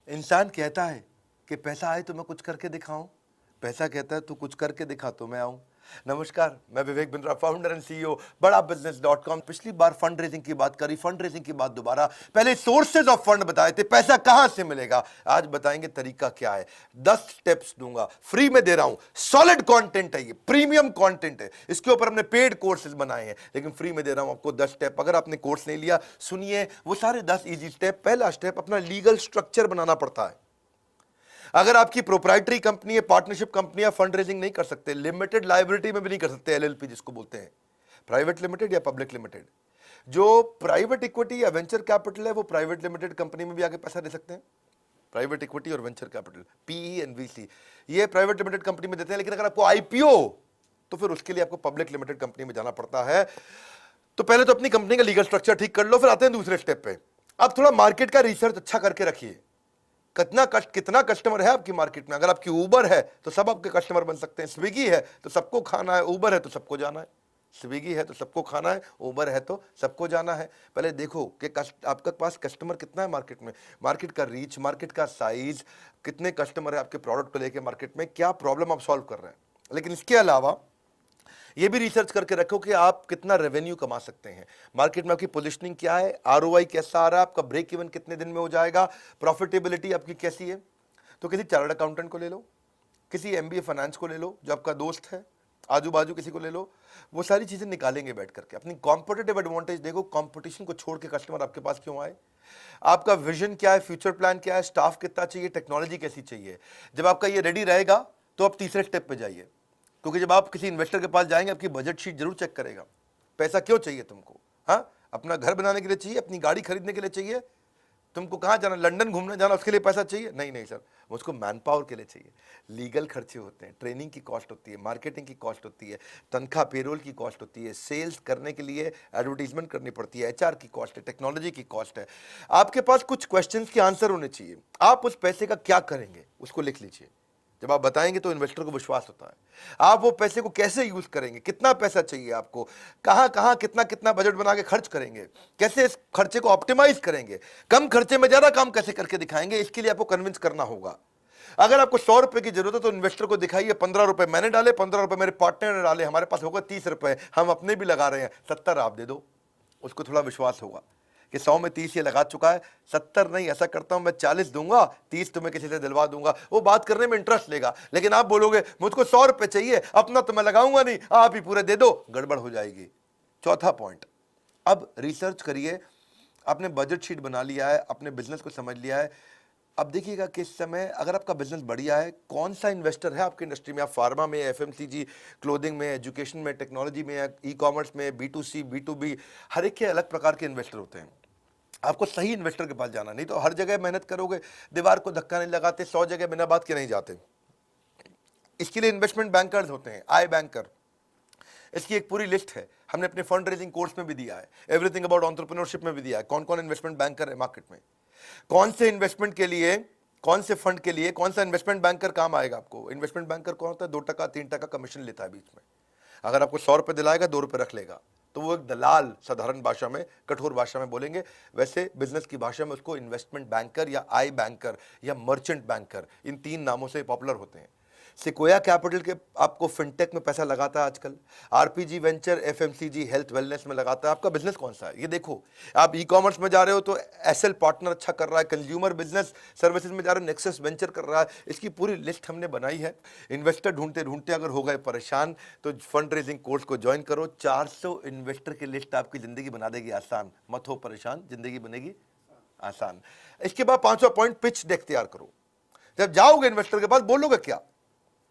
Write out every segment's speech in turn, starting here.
इंसान कहता है कि पैसा आए तो मैं कुछ करके दिखाऊं, पैसा कहता है तू कुछ करके दिखा तो मैं आऊं। नमस्कार, मैं Vivek Bindra, founder and CEO बड़ा बिजनेस डॉट कॉम। पिछली बार फंड रेजिंग की बात करी, फंड रेजिंग की बात दोबारा। पहले सोर्सेज ऑफ फंड बताए थे, पैसा कहां से मिलेगा। आज बताएंगे तरीका क्या है। 10 स्टेप्स दूंगा, फ्री में दे रहा हूं। सॉलिड कंटेंट है, ये प्रीमियम कंटेंट है। इसके ऊपर हमने पेड कोर्सेज बनाए हैं, लेकिन फ्री में दे रहा हूं आपको 10 स्टेप। अगर आपने कोर्स नहीं लिया, सुनिए वो सारे 10 इजी स्टेप। पहला स्टेप, अपना लीगल स्ट्रक्चर बनाना पड़ता है। अगर आपकी प्रोप्राइटरी कंपनी है, पार्टनरशिप कंपनी है, फंड रेजिंग नहीं कर सकते, लिमिटेड लायबिलिटी में भी नहीं कर सकते, एलएलपी जिसको बोलते हैं, प्राइवेट लिमिटेड या पब्लिक लिमिटेड। जो प्राइवेट इक्विटी या वेंचर कैपिटल है, वो प्राइवेट लिमिटेड कंपनी में भी आगे पैसा दे सकते हैं। प्राइवेट इक्विटी और venture capital, PE and VC, ये प्राइवेट लिमिटेड कंपनी में देते हैं। लेकिन अगर आपको आईपीओ, तो फिर उसके लिए आपको पब्लिक लिमिटेड कंपनी में जाना पड़ता है। तो पहले तो अपनी कंपनी का लीगल स्ट्रक्चर ठीक कर लो, फिर आते हैं दूसरे स्टेप पे। अब थोड़ा मार्केट का रिसर्च अच्छा करके रखिए। कितना कस्टमर है आपकी मार्केट में। अगर आपकी उबर है तो सब आपके कस्टमर बन सकते हैं, स्विगी है तो सबको खाना है, उबर है तो सबको जाना है। स्विगी है तो सबको खाना है, उबर है तो सबको जाना है। पहले देखो कि आपके पास कस्टमर कितना है मार्केट में, मार्केट का रीच, मार्केट का साइज, कितने कस्टमर है आपके प्रोडक्ट को लेकर मार्केट में, क्या प्रॉब्लम आप सॉल्व कर रहे हैं। लेकिन इसके अलावा ये भी रिसर्च करके रखो कि आप कितना रेवेन्यू कमा सकते हैं, मार्केट में आपकी पोजीशनिंग क्या है, आरओआई कैसा आ रहा है, आपका ब्रेक इवन कितने दिन में हो जाएगा, प्रॉफिटेबिलिटी आपकी कैसी है। तो किसी चार्टर्ड अकाउंटेंट को ले लो, किसी एमबीए फाइनेंस को ले लो जो आपका दोस्त है, आजू बाजू किसी को ले लो, वो सारी चीजें निकालेंगे बैठ करके। अपनी कॉम्पिटिटिव एडवांटेज देखो, कंपटीशन को छोड़ के कस्टमर आपके पास क्यों आए, आपका विजन क्या है, फ्यूचर प्लान क्या है, स्टाफ कितना चाहिए, टेक्नोलॉजी कैसी चाहिए। जब आपका ये रेडी रहेगा तो आप तीसरे स्टेप पे जाइए। क्योंकि जब आप किसी इन्वेस्टर के पास जाएंगे, आपकी बजट शीट जरूर चेक करेगा। पैसा क्यों चाहिए तुमको, हाँ, अपना घर बनाने के लिए चाहिए, अपनी गाड़ी खरीदने के लिए चाहिए, तुमको कहाँ जाना, लंदन घूमने जाना, उसके लिए पैसा चाहिए, नहीं नहीं सर, मुझको मैन पावर के लिए चाहिए। लीगल खर्चे होते हैं, ट्रेनिंग की कॉस्ट होती है, मार्केटिंग की कॉस्ट होती है, तनख्वाह पेरोल की कॉस्ट होती है, सेल्स करने के लिए एडवर्टीजमेंट करनी पड़ती है, एचआर की कॉस्ट है, टेक्नोलॉजी की कॉस्ट है। आपके पास कुछ क्वेश्चंस के आंसर होने चाहिए। आप उस पैसे का क्या करेंगे उसको लिख लीजिए। जब आप बताएंगे तो इन्वेस्टर को विश्वास होता है। आप वो पैसे को कैसे यूज करेंगे, कितना पैसा चाहिए आपको, कहां कहां कितना कितना बजट बना के खर्च करेंगे, कैसे इस खर्चे को ऑप्टिमाइज करेंगे, कम खर्चे में ज्यादा काम कैसे करके दिखाएंगे, इसके लिए आपको कन्विंस करना होगा। अगर आपको 100 रुपए की जरूरत है तो इन्वेस्टर को दिखाइए 15 रुपए मैंने डाले, 15 रुपए मेरे पार्टनर ने डाले, हमारे पास होगा 30 रुपए, हम अपने भी लगा रहे हैं, 70 आप दे दो। उसको थोड़ा विश्वास होगा कि 100 में 30 ये लगा चुका है, 70 नहीं, ऐसा करता हूं मैं 40 दूंगा, 30 तुम्हें किसी से दिलवा दूंगा। वो बात करने में इंटरेस्ट लेगा। लेकिन आप बोलोगे मुझको 100 रुपए चाहिए, अपना तो मैं लगाऊंगा नहीं, आप ही पूरे दे दो, गड़बड़ हो जाएगी। चौथा पॉइंट, अब रिसर्च करिए। आपने बजट शीट बना लिया है, अपने बिजनेस को समझ लिया है। अब देखिएगा कि इस समय अगर आपका बिजनेस बढ़िया है, कौन सा इन्वेस्टर है आपकी इंडस्ट्री में, आप फार्मा में, एफएमसीजी, क्लोथिंग में, एजुकेशन में, टेक्नोलॉजी में, ई कॉमर्स में, B2C, B2B, हर एक के अलग प्रकार के इन्वेस्टर होते हैं। आपको सही इन्वेस्टर के पास जाना, नहीं तो हर जगह मेहनत करोगे, दीवार को धक्का नहीं लगाते, 100 जगह बिना बात के नहीं जाते। इसके लिए इन्वेस्टमेंट बैंकर्स होते हैं, आई बैंकर। इसकी एक पूरी लिस्ट है, हमने अपने फंड रेजिंग कोर्स में भी दिया है, एवरीथिंग अबाउट एंटरप्रेन्योरशिप में भी दिया है, कौन कौन इन्वेस्टमेंट बैंकर है मार्केट में, कौन से इन्वेस्टमेंट के लिए, कौन से फंड के लिए कौन सा इन्वेस्टमेंट बैंकर काम आएगा आपको। इन्वेस्टमेंट बैंकर कौन होता है, 2% 3% कमीशन लेता है बीच में। अगर आपको 100 रुपए दिलाएगा, 2 रुपए रख लेगा, तो वो एक दलाल, साधारण भाषा में, कठोर भाषा में बोलेंगे। वैसे बिजनेस की भाषा में उसको इन्वेस्टमेंट बैंकर या आई बैंकर या मर्चेंट बैंकर, इन 3 नामों से पॉपुलर होते हैं। सिकोया कैपिटल के आपको फिनटेक में पैसा लगाता है आजकल, RPG venture, FMCG, health wellness में लगाता है। आपका बिजनेस कौन सा है ये देखो। आप ई कॉमर्स में जा रहे हो तो एसएल पार्टनर अच्छा कर रहा है, कंज्यूमर बिजनेस सर्विसेज में जा रहे हो नेक्सस वेंचर कर रहा है। इसकी पूरी लिस्ट हमने बनाई है। इन्वेस्टर ढूंढते ढूंढते अगर हो गए परेशान तो फंड रेजिंग कोर्स को ज्वाइन करो। 400 इन्वेस्टर की लिस्ट आपकी जिंदगी बना देगी आसान। मत हो परेशान, जिंदगी बनेगी आसान। इसके बाद 5वां पॉइंट, पिच डेक तैयार करो। जब जाओगे इन्वेस्टर के पास बोलोगे क्या,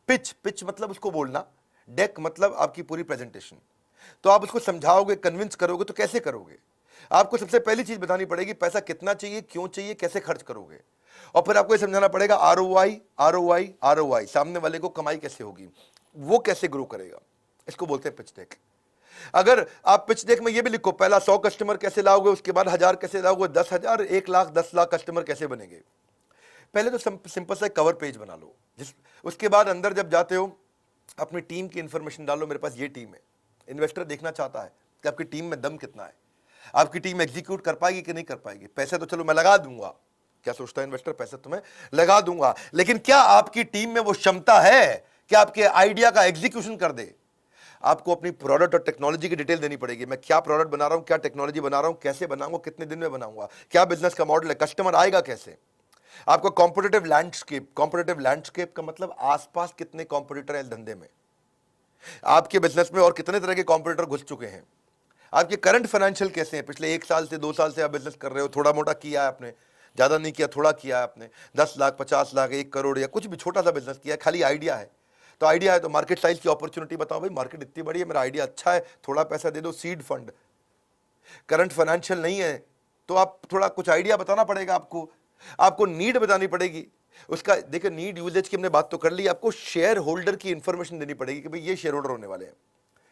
पिच मतलब उसको बोलना, डेक मतलब आपकी पूरी प्रेजेंटेशन। तो आप उसको समझाओगे, कन्विंस करोगे, तो कैसे करोगे। आपको सबसे पहली चीज बतानी पड़ेगी, पैसा कितना चाहिए, क्यों चाहिए, कैसे खर्च करोगे। और फिर आपको ये समझाना पड़ेगा आरओआई, आरओआई, आरओआई, सामने वाले को कमाई कैसे होगी, वो कैसे ग्रो करेगा। इसको बोलते हैं पिच डेक। अगर आप पिच डेक में ये भी लिखो, पहला 100 कस्टमर कैसे लाओगे, उसके बाद 1000 कैसे लाओगे, 10,000, 1 लाख, 10 लाख कस्टमर कैसे बनेंगे। पहले तो सिंपल सा कवर पेज बना लो। उसके बाद अंदर जब जाते हो अपनी टीम की इंफॉर्मेशन डालो, मेरे पास ये टीम है। इन्वेस्टर देखना चाहता है कि आपकी टीम में दम कितना है, आपकी टीम एग्जीक्यूट कर पाएगी कि नहीं कर पाएगी। पैसे तो चलो मैं लगा दूंगा, क्या सोचता है इन्वेस्टर? पैसा तुम्हें लगा दूंगा, लेकिन क्या आपकी टीम में वो क्षमता है कि आपके आइडिया का एग्जीक्यूशन कर दे? आपको अपनी प्रोडक्ट और टेक्नोलॉजी की डिटेल देनी पड़ेगी। मैं क्या प्रोडक्ट बना रहा हूं, क्या टेक्नोलॉजी बना रहा हूं, कैसे बनाऊंगा, कितने दिन में बनाऊंगा, क्या बिजनेस का मॉडल है, कस्टमर आएगा कैसे। आपको कॉम्पिटिटिव लैंडस्केप का मतलब आसपास कितने कॉम्पिटिटर हैं इस धंधे में, आपके बिजनेस में और कितने तरह के कॉम्पिटिटर घुस चुके हैं, आपके करंट फाइनेंशियल कैसे हैं, पिछले 1 साल से 2 साल से आप बिजनेस कर रहे हो, थोड़ा मोटा किया है आपने, ज्यादा नहीं किया, थोड़ा किया है आपने, 10 लाख 50 लाख 1 करोड़ या कुछ भी छोटा सा बिजनेस किया है, खाली आइडिया है। तो आइडिया है तो मार्केट साइज की अपॉर्चुनिटी बताओ, भाई मार्केट इतनी बड़ी है, मेरा आइडिया अच्छा है, थोड़ा पैसा दे दो, सीड फंड। करंट फाइनेंशियल नहीं है तो आप थोड़ा कुछ आइडिया बताना पड़ेगा आपको नीड बतानी पड़ेगी उसका। देखिए नीड यूजेज की हमने बात तो कर ली, आपको शेयर होल्डर की इंफॉर्मेशन देनी पड़ेगी कि भाई ये शेयर होल्डर होने वाले हैं,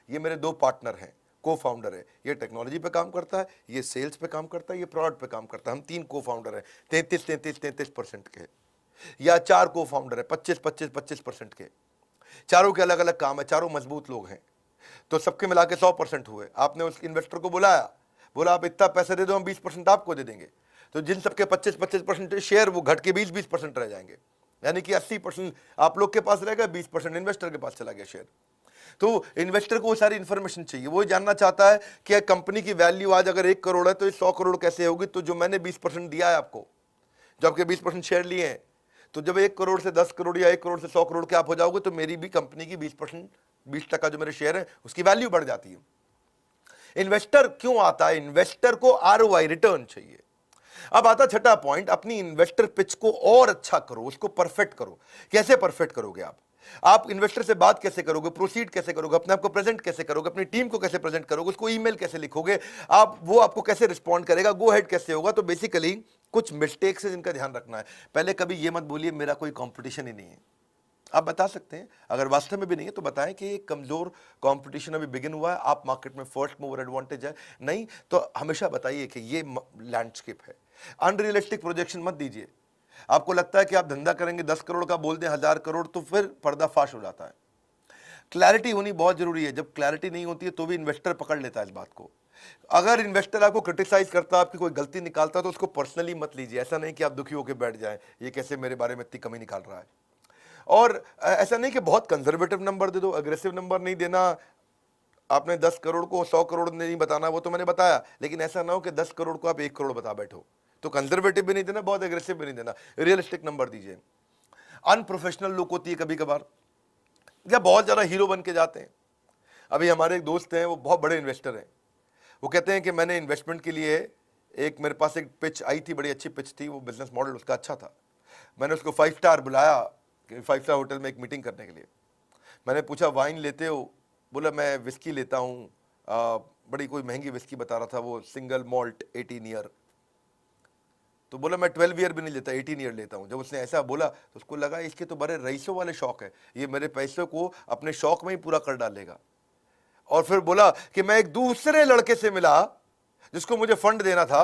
ये मेरे 2 पार्टनर हैं, को फाउंडर है, ये टेक्नोलॉजी पे काम करता है, ये सेल्स पे काम करता है, ये प्रोडक्ट पे काम करता है, हम 3 को फाउंडर हैं 33% के, या 4 को फाउंडर है 25% के, चारों के अलग अलग काम है, चारों मजबूत लोग हैं, तो सबके मिला के 100% हुए। आपने उस इन्वेस्टर को बुलाया, बोला आप इतना पैसे दे दो, हम 20% आपको दे देंगे, तो जिन सबके 25% शेयर वो घट के 20% रह जाएंगे, यानी कि 80% आप लोग के पास रहेगा, 20% इन्वेस्टर के पास चला गया शेयर। तो इन्वेस्टर को वो सारी इंफॉर्मेशन चाहिए, वो जानना चाहता है कि कंपनी की वैल्यू आज अगर 1 करोड़ है तो ये 100 करोड़ कैसे होगी। तो जो मैंने 20% दिया है आपको, जो आपके 20% शेयर लिए हैं, तो जब 1 करोड़ से 10 करोड़ या 1 करोड़ से 100 करोड़ के आप हो जाओगे तो मेरी भी कंपनी की 20% जो मेरे शेयर है उसकी वैल्यू बढ़ जाती है। इन्वेस्टर क्यों आता है? इन्वेस्टर को आरओआई रिटर्न चाहिए। अब आता छठा पॉइंट, अपनी इन्वेस्टर पिच को और अच्छा करो, उसको परफेक्ट करो। कैसे परफेक्ट करोगे आप इन्वेस्टर से बात कैसे करोगे, प्रोसीड कैसे करोगे, अपने आप को प्रेजेंट कैसे करोगे, अपनी टीम को कैसे प्रेजेंट करोगे, उसको ईमेल कैसे लिखोगे आप, वो आपको कैसे रिस्पॉन्ड करेगा, गो हेड कैसे होगा। तो बेसिकली कुछ मिस्टेक्स है जिनका ध्यान रखना है। पहले कभी ये मत बोलिए मेरा कोई कंपटीशन ही नहीं है। आप बता सकते हैं, अगर वास्तव में भी नहीं है तो बताएं कि एक कमजोर कंपटीशन अभी बिगिन हुआ है, आप मार्केट में फर्स्ट मूवर एडवांटेज है, नहीं तो हमेशा बताइए कि ये लैंडस्केप है। अनरियलिस्टिक प्रोजेक्शन मत दीजिए। आपको लगता है कि आप धंधा करेंगे 10 करोड़ का, बोल दें 1000 करोड़, तो फिर पर्दाफाश हो जाता है। क्लैरिटी होनी बहुत जरूरी है। जब क्लैरिटी नहीं होती है तो भी इन्वेस्टर पकड़ लेता है इस बात को। अगर इन्वेस्टर आपको क्रिटिसाइज करता है, आपकी कोई गलती निकालता है, तो उसको पर्सनली मत लीजिए। ऐसा नहीं कि आप दुखी होकर बैठ जाएं, ये कैसे मेरे बारे में इतनी कमी निकाल रहा है। और ऐसा नहीं कि बहुत कंजर्वेटिव नंबर दे दो, अग्रेसिव नंबर नहीं देना। आपने 10 करोड़ को 100 करोड़ नहीं बताना, वो तो मैंने बताया, लेकिन ऐसा ना हो कि 10 करोड़ को आप 1 करोड़ बता बैठो। तो कंजर्वेटिव भी नहीं देना, बहुत एग्रेसिव भी नहीं देना, रियलिस्टिक नंबर दीजिए। अनप्रोफेशनल लोग होती है कभी कभार, या बहुत ज्यादा हीरो बन के जाते हैं। अभी हमारे एक दोस्त हैं, वो बहुत बड़े इन्वेस्टर हैं, वो कहते हैं कि मैंने इन्वेस्टमेंट के लिए मेरे पास एक पिच आई थी, बड़ी अच्छी पिच थी, वो बिजनेस मॉडल उसका अच्छा था। मैंने उसको 5 स्टार बुलाया, 5 स्टार होटल में एक मीटिंग करने के लिए। मैंने पूछा वाइन लेते हो? बोला मैं विस्की लेता हूँ, बड़ी कोई महंगी विस्की बता रहा था वो, सिंगल मॉल्ट 18 ईयर। तो बोला मैं 12 ईयर भी नहीं लेता, 18 ईयर लेता हूँ। जब उसने ऐसा बोला तो उसको लगा इसके तो बड़े रईसों वाले शौक है, ये मेरे पैसों को अपने शौक में ही पूरा कर डालेगा। और फिर बोला कि मैं एक दूसरे लड़के से मिला जिसको मुझे फंड देना था,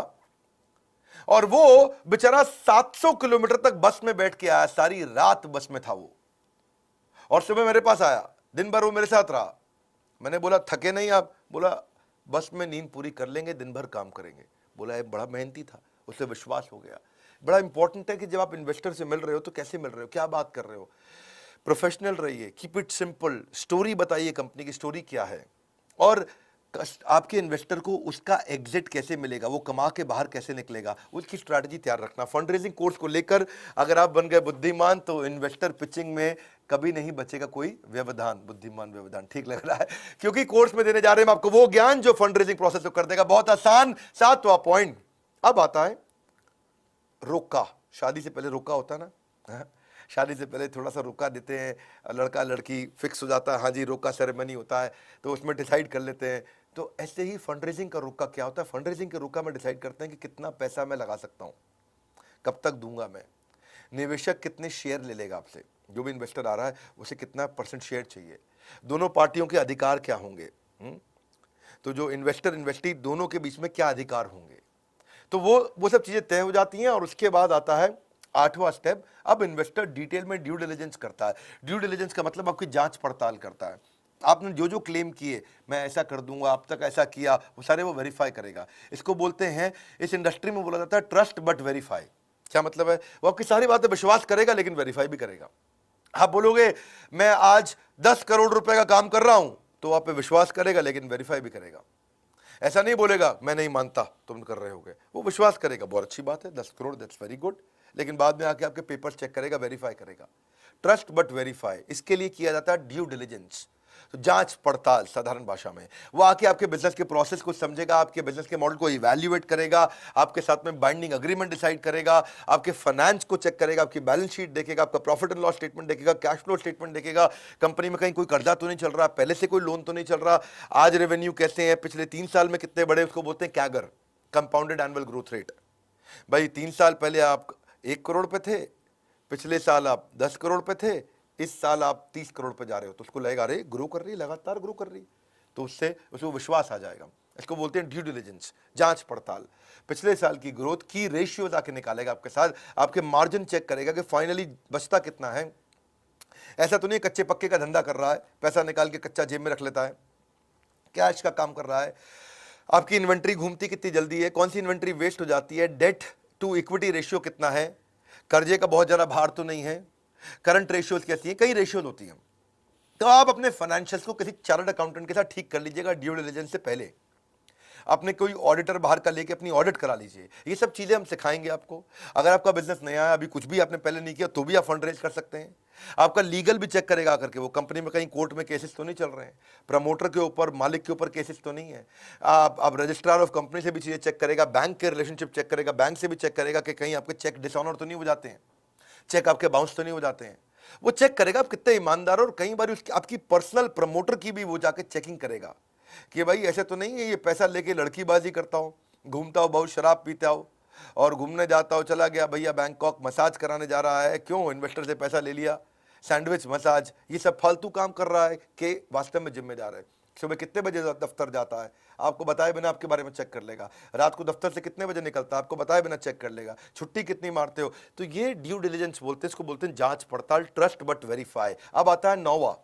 और वो बेचारा 700 किलोमीटर तक बस में बैठ के आया, सारी रात बस में था वो, और सुबह मेरे पास आया, दिन भर वो मेरे साथ रहा। मैंने बोला थके नहीं आप? बोला बस में नींद पूरी कर लेंगे, दिन भर काम करेंगे। बोला एक बड़ा मेहनती था, उसे विश्वास हो गया। बड़ा इंपॉर्टेंट है कि जब आप इन्वेस्टर से मिल रहे हो तो कैसे मिल रहे हो, क्या बात कर रहे हो, प्रोफेशनल रहिए, कीप इट सिंपल, स्टोरी बताइए कंपनी की स्टोरी क्या है, और आपके इन्वेस्टर को उसका एग्जिट कैसे मिलेगा, वो कमा के बाहर कैसे निकलेगा, उसकी स्ट्रैटेजी तैयार रखना। फंड रेजिंग कोर्स को लेकर अगर आप बन गए बुद्धिमान तो इन्वेस्टर पिचिंग में कभी नहीं बचेगा कोई व्यवधान। बुद्धिमान व्यवधान ठीक लग रहा है, क्योंकि कोर्स में देने जा रहे हैं आपको वो ज्ञान जो फंड रेजिंग प्रोसेस को कर देगा बहुत आसान। 7वां पॉइंट अब आता है रोका। शादी से पहले रोका होता है ना, शादी से पहले थोड़ा सा रोका देते हैं, लड़का लड़की फिक्स हो जाता है, हाँ जी रोका सेरेमनी होता है, तो उसमें डिसाइड कर लेते हैं। तो ऐसे ही फंड रेजिंग का रोका क्या होता है? फंड रेजिंग के रोका में डिसाइड करते हैं कि कितना पैसा मैं लगा सकता हूं, कब तक दूंगा मैं, निवेशक कितने शेयर ले लेगा आपसे, जो भी इन्वेस्टर आ रहा है उसे कितना % शेयर चाहिए, दोनों पार्टियों के अधिकार क्या होंगे, तो जो इन्वेस्टर इन्वेस्टी दोनों के बीच में क्या अधिकार होंगे। तो वो सब चीजें तय हो जाती हैं। और उसके बाद आता है 8वां स्टेप, अब इन्वेस्टर डिटेल में ड्यू डिलिजेंस करता है। ड्यू डिलिजेंस का मतलब आपकी जांच पड़ताल करता है। आपने जो जो क्लेम किए, मैं ऐसा कर दूंगा, अब तक ऐसा किया, वो सारे वो वेरीफाई करेगा। इसको बोलते हैं, इस इंडस्ट्री में बोला जाता है ट्रस्ट बट वेरीफाई। क्या मतलब है? वो आपकी सारी बातें विश्वास करेगा लेकिन वेरीफाई भी करेगा। आप बोलोगे मैं आज 10 करोड़ रुपए का काम कर रहा हूं, तो आप पे विश्वास करेगा लेकिन वेरीफाई भी करेगा। ऐसा नहीं बोलेगा मैं नहीं मानता तुम कर रहे होगे, वो विश्वास करेगा बहुत अच्छी बात है 10 करोड़ दैट्स वेरी गुड, लेकिन बाद में आके आपके पेपर चेक करेगा, वेरीफाई करेगा। ट्रस्ट बट वेरीफाई, इसके लिए किया जाता है ड्यू डिलिजेंस, तो जांच पड़ताल साधारण भाषा में। वो आके आपके बिजनेस के प्रोसेस को समझेगा, आपके बिजनेस के मॉडल को इवैल्यूएट करेगा, आपके साथ में बाइंडिंग अग्रीमेंट डिसाइड करेगा, आपके फाइनेंस को चेक करेगा, आपकी बैलेंस शीट देखेगा, आपका प्रॉफिट एंड लॉस स्टेटमेंट देखेगा, कैश फ्लो स्टेटमेंट देखेगा, कंपनी में कहीं कोई कर्जा तो नहीं चल रहा, पहले से कोई लोन तो नहीं चल रहा, आज रेवेन्यू कैसे है, पिछले 3 साल में कितने बड़े, उसको बोलते हैं CAGR, compounded annual growth rate. भाई 3 साल पहले आप 1 करोड़ पे थे, पिछले साल आप 10 करोड़ पे थे, इस साल आप 30 करोड़ पे जा रहे हो, तो उसको लगेगा अरे ग्रो कर रही है, लगातार ग्रो कर रही है, तो उससे उसको विश्वास आ जाएगा। इसको बोलते हैं ड्यू डिलिजेंस, जांच पड़ताल। पिछले साल की ग्रोथ की रेशियोज आके निकालेगा आपके साथ, आपके मार्जिन चेक करेगा कि फाइनली बचता कितना है। ऐसा तो नहीं कच्चे पक्के का धंधा कर रहा है, पैसा निकाल के कच्चा जेब में रख लेता है, कैश का काम कर रहा है। आपकी इन्वेंट्री घूमती कितनी जल्दी है, कौन सी इन्वेंट्री वेस्ट हो जाती है, डेट टू इक्विटी रेशियो कितना है, कर्जे का बहुत ज़्यादा भार तो नहीं है, करंट रेशियोज कैसी है, कई रेशियोज होती हैं। तो आप अपने फाइनेंशियल्स को किसी चार्टर्ड अकाउंटेंट के साथ ठीक कर लीजिएगा ड्यू डिलिजेंस से पहले। अपने कोई ऑडिटर बाहर का लेके अपनी ऑडिट करा लीजिए, ये सब चीज़ें हम सिखाएंगे आपको। अगर आपका बिजनेस नया है, अभी कुछ भी आपने पहले नहीं किया, तो भी आप फंड रेज कर सकते हैं। आपका लीगल भी चेक करेगा आकर के, वो कंपनी में कहीं कोर्ट में केसेस तो नहीं चल रहे हैं, प्रमोटर के ऊपर, मालिक के ऊपर केसेस तो नहीं है। आप रजिस्ट्रार ऑफ कंपनी से भी चीज़ें चेक करेगा, बैंक के रिलेशनशिप चेक करेगा, बैंक से भी चेक करेगा कि कहीं आपके चेक डिसऑनर तो नहीं हो जाते हैं, चेक आपके बाउंस तो नहीं हो जाते हैं। वो चेक करेगा आप कितने ईमानदार हो, और कई बार उसकी आपकी पर्सनल प्रमोटर की भी वो जाके चेकिंग करेगा कि भाई ऐसे तो नहीं है ये पैसा लेके लड़कीबाजी करता हो, घूमता हो, बहुत शराब पीता हो और घूमने जाता हो, चला गया भैया बैंकॉक मसाज कराने जा रहा है, क्यों, इन्वेस्टर से पैसा ले लिया, सैंडविच मसाज, ये सब फालतू काम कर रहा है कि वास्तव में जिम्मेदार है। सुबह कितने बजे दफ्तर जाता है, आपको बताए बिना आपके बारे में चेक कर लेगा। रात को दफ्तर से कितने बजे निकलता है, आपको बताए बिना चेक कर लेगा। छुट्टी कितनी मारते हो, तो ये ड्यू डिलिजेंस बोलते हैं, इसको बोलते हैं जांच पड़ताल, ट्रस्ट बट वेरीफाई। अब आता है 9वां,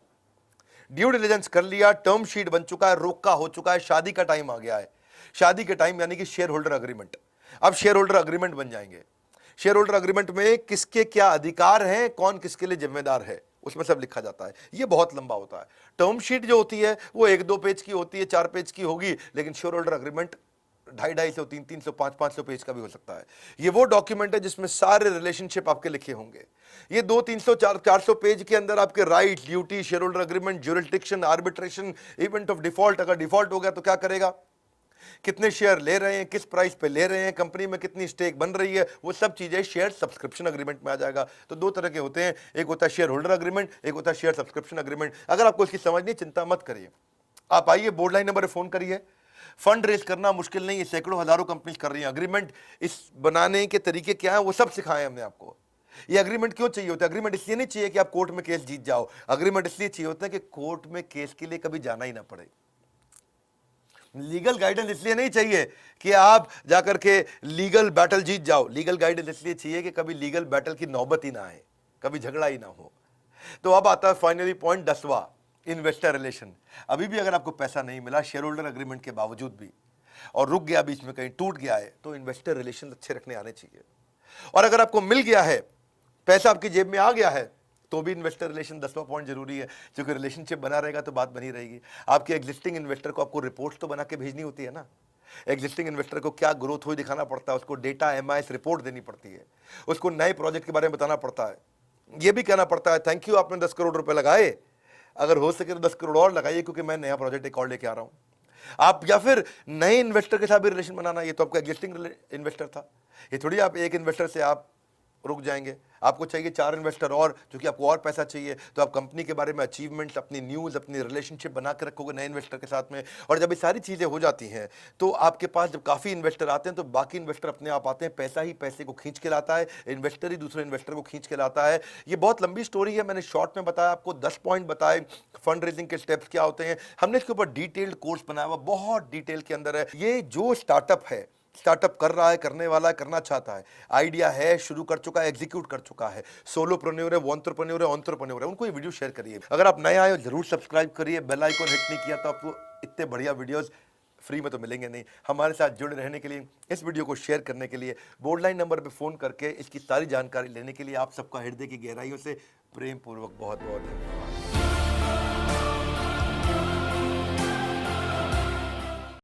ड्यू डिलिजेंस कर लिया, टर्म शीट बन चुका है, रोका हो चुका है, शादी का टाइम आ गया है। शादी के टाइम यानी कि शेयर होल्डर अग्रीमेंट, अब शेयर होल्डर अग्रीमेंट बन जाएंगे। शेयर होल्डर अग्रीमेंट में किसके क्या अधिकार हैं, कौन किसके लिए जिम्मेदार है, उसमें सब लिखा जाता है। ये बहुत लंबा होता है। टर्म शीट जो होती है वो 1-2 पेज की होती है, 4 पेज की होगी, लेकिन शेयर होल्डर अग्रीमेंट 250-250, 300, 500 पेज का भी हो सकता है। ये वो डॉक्यूमेंट है जिसमें सारे रिलेशनशिप आपके लिखे होंगे। ये 200-300, 400 पेज के अंदर आपके right, duty, share holder agreement, jurisdiction, arbitration, event of default, अगर डिफॉल्ट हो गया तो क्या करेगा, कितने शेयर ले रहे हैं, किस प्राइस पे ले रहे हैं, कंपनी में कितनी स्टेक बन रही है, वो सब चीजें शेयर सब्सक्रिप्शन अग्रीमेंट में आ जाएगा। तो 2 तरह के होते हैं, एक होता है शेयर होल्डर अग्रीमेंट, एक होता है शेयर सब्सक्रिप्शन अग्रीमेंट। अगर आपको इसकी समझ नहीं, चिंता मत करिए, आप आइए बोर्ड लाइन नंबर पर फोन करिए। फंड रेज करना मुश्किल नहीं है, सैकड़ों हजारों कंपनीज कर रही हैं। अग्रीमेंट इस बनाने के तरीके क्या है वो सब सिखाए हमने आपको। ये अग्रीमेंट क्यों चाहिए होता है, अग्रीमेंट इसलिए नहीं चाहिए कि आप कोर्ट में केस जीत जाओ, अग्रीमेंट इसलिए चाहिए होता है कि कोर्ट में केस के लिए कभी जाना ही ना पड़े। लीगल गाइडेंस इसलिए नहीं चाहिए कि आप जाकर के लीगल बैटल जीत जाओ, लीगल गाइडेंस इसलिए चाहिए कि कभी लीगल बैटल की नौबत ही ना आए, कभी झगड़ा ही ना हो। तो अब आता है फाइनली पॉइंट 10वां, इन्वेस्टर रिलेशन। अभी भी अगर आपको पैसा नहीं मिला शेयर होल्डर अग्रीमेंट के बावजूद भी, और रुक गया बीच में, कहीं टूट गया है, तो इन्वेस्टर रिलेशन अच्छे रखने आने चाहिए। और अगर आपको मिल गया है, पैसा आपकी जेब में आ गया है, तो भी इन्वेस्टर रिलेशन 10वां पॉइंट जरूरी है, क्योंकि रिलेशनशिप बना रहेगा तो बात बनी रहेगी। आपके एग्जिस्टिंग इन्वेस्टर को आपको रिपोर्ट तो बना के भेजनी होती है ना, एग्जिस्टिंग इन्वेस्टर को क्या ग्रोथ हुई दिखाना पड़ता है, उसको डेटा MIS रिपोर्ट देनी पड़ती है, उसको नए प्रोजेक्ट के बारे में बताना पड़ता है, ये भी कहना पड़ता है थैंक यू आपने 10 करोड़ रुपए लगाए, अगर हो सके तो 10 करोड़ और लगाइए क्योंकि मैं नया प्रोजेक्ट एक और लेके आ रहा हूं। आप या फिर नए इन्वेस्टर के साथ भी रिलेशन बनाना, ये तो आपका एग्जिस्टिंग इन्वेस्टर था, ये थोड़ी आप एक इन्वेस्टर से आप रुक जाएंगे, आपको चाहिए 4 इन्वेस्टर और, क्योंकि आपको और पैसा चाहिए, तो आप कंपनी के बारे में अचीवमेंट्स, अपनी न्यूज़, अपनी रिलेशनशिप बना के रखोगे नए इन्वेस्टर के साथ में। और जब ये सारी चीज़ें हो जाती हैं तो आपके पास जब काफ़ी इन्वेस्टर आते हैं तो बाकी इन्वेस्टर अपने आप आते हैं, पैसा ही पैसे को खींच के लाता है, इन्वेस्टर ही दूसरे इन्वेस्टर को खींच के लाता है। ये बहुत लंबी स्टोरी है, मैंने शॉर्ट में बताया आपको, 10 पॉइंट बताए, फंड रेजिंग के स्टेप्स क्या होते हैं, हमने इसके ऊपर डिटेल्ड कोर्स बनाया हुआ, बहुत डिटेल के अंदर है। ये जो स्टार्टअप है, स्टार्टअप कर रहा है, करने वाला है, करना चाहता है, आइडिया है, शुरू कर चुका है, एग्जीक्यूट कर चुका है, सोलोप्रेन्योर है, वो एंटरप्रेन्योर है, एंटरप्रेन्योर है, उनको ये वीडियो शेयर करिए। अगर आप नए आए हो जरूर सब्सक्राइब करिए, बेल आइकन हिट नहीं किया तो आपको इतने बढ़िया वीडियोस फ्री में तो मिलेंगे नहीं। हमारे साथ जुड़े रहने के लिए, इस वीडियो को शेयर करने के लिए, बोर्ड लाइन नंबर पे फ़ोन करके इसकी सारी जानकारी लेने के लिए आप सबका हृदय की गहराइयों से प्रेम पूर्वक बहुत बहुत धन्यवाद।